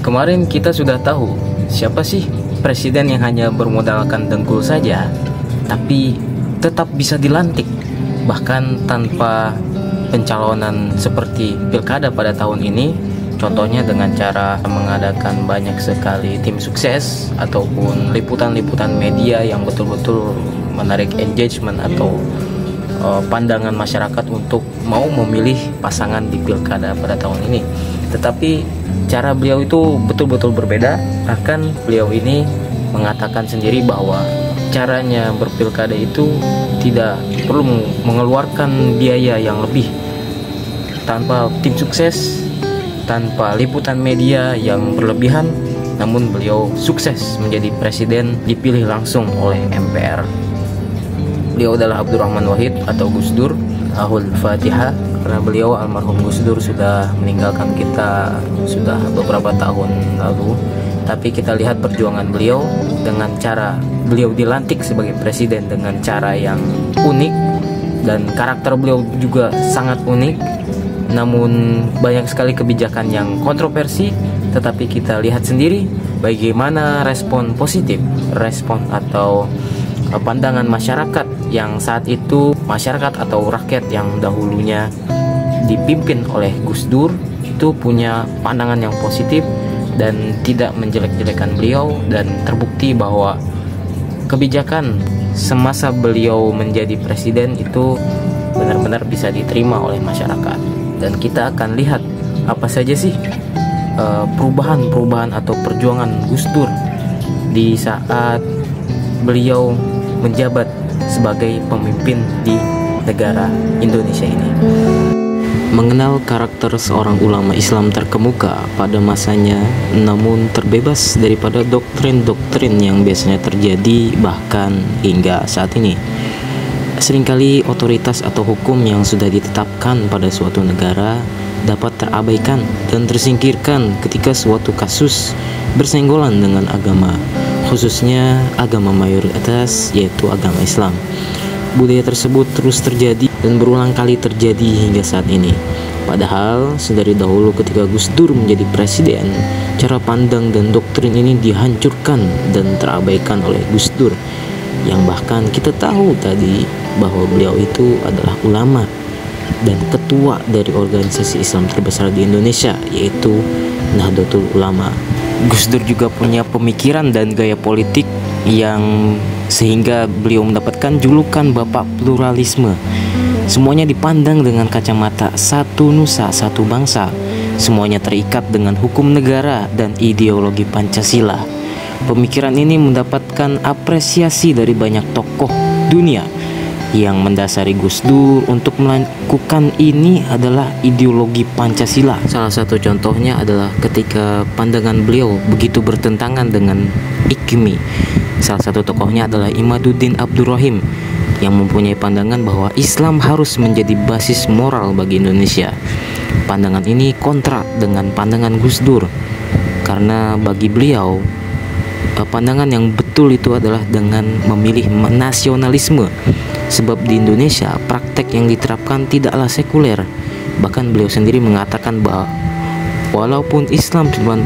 Kemarin kita sudah tahu siapa sih presiden yang hanya bermodalkan dengkul saja, tapi tetap bisa dilantik, bahkan tanpa pencalonan seperti pilkada pada tahun ini. Contohnya dengan cara mengadakan banyak sekali tim sukses ataupun liputan-liputan media yang betul-betul menarik engagement atau pandangan masyarakat untuk mau memilih pasangan di pilkada pada tahun ini. Tetapi cara beliau itu betul-betul berbeda. Bahkan beliau ini mengatakan sendiri bahwa caranya berpilkada itu tidak perlu mengeluarkan biaya yang lebih, tanpa tim sukses, tanpa liputan media yang berlebihan, namun beliau sukses menjadi presiden dipilih langsung oleh MPR. Beliau adalah Abdurrahman Wahid atau Gus Dur. Ahul Fatihah, karena beliau almarhum Gus Dur sudah meninggalkan kita sudah beberapa tahun lalu. Tapi kita lihat perjuangan beliau dengan cara beliau dilantik sebagai presiden dengan cara yang unik, dan karakter beliau juga sangat unik. Namun banyak sekali kebijakan yang kontroversi, tetapi kita lihat sendiri bagaimana respon positif, respon atau pandangan masyarakat yang saat itu, masyarakat atau rakyat yang dahulunya dipimpin oleh Gus Dur itu punya pandangan yang positif dan tidak menjelek-jelekan beliau, dan terbukti bahwa kebijakan semasa beliau menjadi presiden itu benar-benar bisa diterima oleh masyarakat. Dan kita akan lihat apa saja sih perubahan-perubahan atau perjuangan Gus Dur di saat beliau menjabat sebagai pemimpin di negara Indonesia ini. Mengenal karakter seorang ulama Islam terkemuka pada masanya, namun terbebas daripada doktrin-doktrin yang biasanya terjadi bahkan hingga saat ini. Seringkali otoritas atau hukum yang sudah ditetapkan pada suatu negara dapat terabaikan dan tersingkirkan ketika suatu kasus bersenggolan dengan agama, khususnya agama mayoritas yaitu agama Islam. Budaya tersebut terus terjadi dan berulang kali terjadi hingga saat ini. Padahal sedari dahulu ketika Gus Dur menjadi presiden, cara pandang dan doktrin ini dihancurkan dan terabaikan oleh Gus Dur, yang bahkan kita tahu tadi bahwa beliau itu adalah ulama dan ketua dari organisasi Islam terbesar di Indonesia, yaitu Nahdlatul Ulama. Gus Dur juga punya pemikiran dan gaya politik yang sehingga beliau mendapatkan julukan Bapak Pluralisme. Semuanya dipandang dengan kacamata satu nusa, satu bangsa. Semuanya terikat dengan hukum negara dan ideologi Pancasila. Pemikiran ini mendapatkan apresiasi dari banyak tokoh dunia. Yang mendasari Gus Dur untuk melakukan ini adalah ideologi Pancasila. Salah satu contohnya adalah ketika pandangan beliau begitu bertentangan dengan IKMI. Salah satu tokohnya adalah Imaduddin Abdurrahim yang mempunyai pandangan bahwa Islam harus menjadi basis moral bagi Indonesia. Pandangan ini kontra dengan pandangan Gus Dur, karena bagi beliau pandangan yang betul itu adalah dengan memilih nasionalisme. Sebab di Indonesia praktek yang diterapkan tidaklah sekuler. Bahkan beliau sendiri mengatakan bahwa walaupun Islam 90%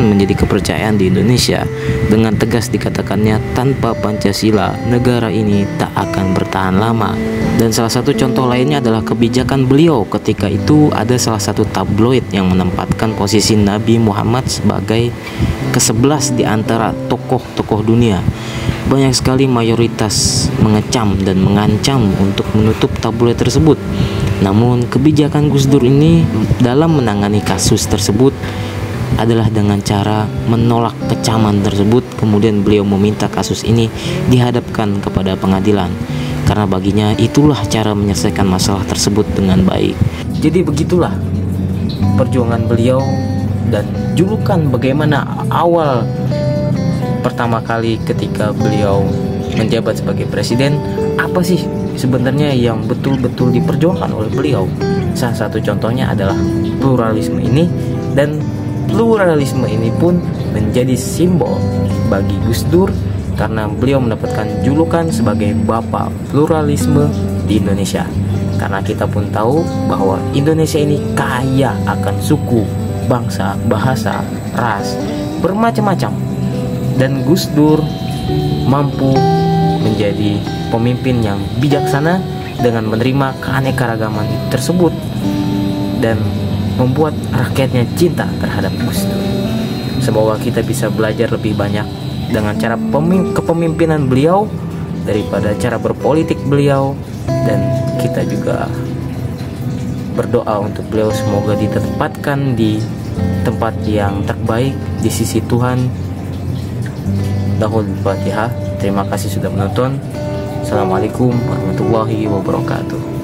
menjadi kepercayaan di Indonesia, dengan tegas dikatakannya tanpa Pancasila negara ini tak akan bertahan lama. Dan salah satu contoh lainnya adalah kebijakan beliau ketika itu. Ada salah satu tabloid yang menempatkan posisi Nabi Muhammad sebagai ke-11 di antara tokoh-tokoh dunia. Banyak sekali mayoritas mengecam dan mengancam untuk menutup tabloid tersebut. Namun kebijakan Gus Dur ini dalam menangani kasus tersebut adalah dengan cara menolak kecaman tersebut. Kemudian beliau meminta kasus ini dihadapkan kepada pengadilan, karena baginya itulah cara menyelesaikan masalah tersebut dengan baik. Jadi begitulah perjuangan beliau dan julukan bagaimana awal pertama kali ketika beliau menjabat sebagai presiden, apa sih sebenarnya yang betul-betul diperjuangkan oleh beliau. Salah satu contohnya adalah pluralisme ini, dan pluralisme ini pun menjadi simbol bagi Gus Dur karena beliau mendapatkan julukan sebagai Bapak Pluralisme di Indonesia. Karena kita pun tahu bahwa Indonesia ini kaya akan suku, bangsa, bahasa, ras, bermacam-macam. Dan Gus Dur mampu menjadi pemimpin yang bijaksana dengan menerima keanekaragaman tersebut dan membuat rakyatnya cinta terhadap Gus Dur. Semoga kita bisa belajar lebih banyak dengan cara kepemimpinan beliau daripada cara berpolitik beliau, dan kita juga berdoa untuk beliau semoga ditempatkan di tempat yang terbaik di sisi Tuhan. Lahul Fatihah. Terima kasih sudah menonton. Assalamualaikum warahmatullahi wabarakatuh.